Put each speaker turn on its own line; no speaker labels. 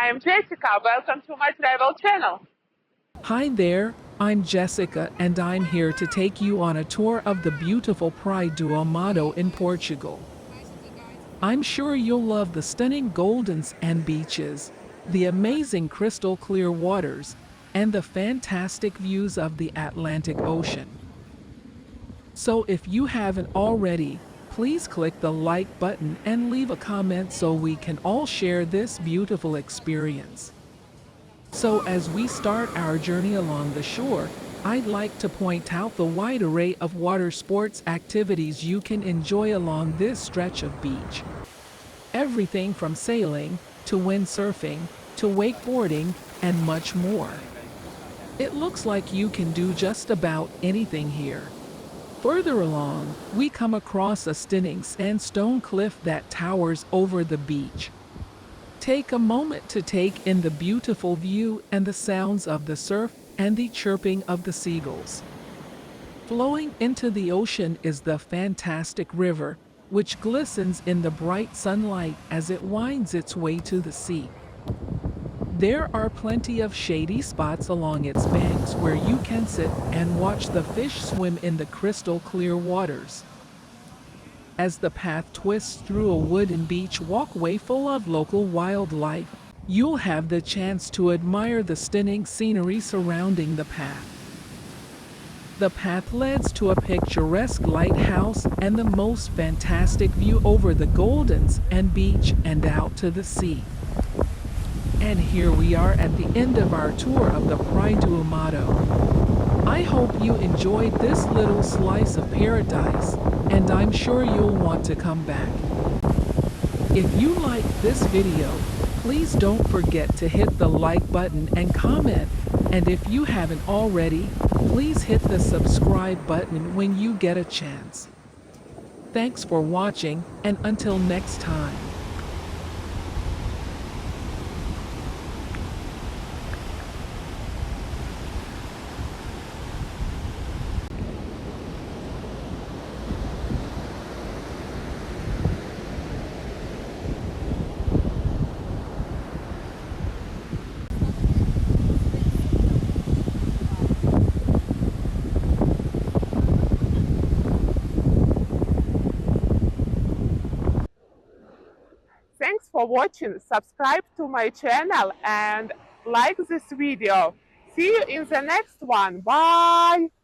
I'm Jessica. Welcome to my travel channel.
Hi there, I'm Jessica and I'm here to take you on a tour of the beautiful Prai do Amado in Portugal. I'm sure you'll love the stunning golden sand beaches, the amazing crystal clear waters, and the fantastic views of the Atlantic Ocean. So if you haven't already, please click the like button and leave a comment so we can all share this beautiful experience. So as we start our journey along the shore, I'd like to point out the wide array of water sports activities you can enjoy along this stretch of beach. Everything from sailing, to windsurfing, to wakeboarding, and much more. It looks like you can do just about anything here. Further along, we come across a stunning sandstone cliff that towers over the beach. Take a moment to take in the beautiful view and the sounds of the surf and the chirping of the seagulls. Flowing into the ocean is the fantastic river, which glistens in the bright sunlight as it winds its way to the sea. There are plenty of shady spots along its banks where you can sit and watch the fish swim in the crystal clear waters. As the path twists through a wooden beach walkway full of local wildlife, you'll have the chance to admire the stunning scenery surrounding the path. The path leads to a picturesque lighthouse and the most fantastic view over the Goldens and beach and out to the sea. And here we are at the end of our tour of the Prai do Amado. I hope you enjoyed this little slice of paradise, and I'm sure you'll want to come back. If you liked this video, please don't forget to hit the like button and comment, and if you haven't already, please hit the subscribe button when you get a chance. Thanks for watching, and until next time.
Thanks for watching. Subscribe to my channel and like this video. See you in the next one. Bye!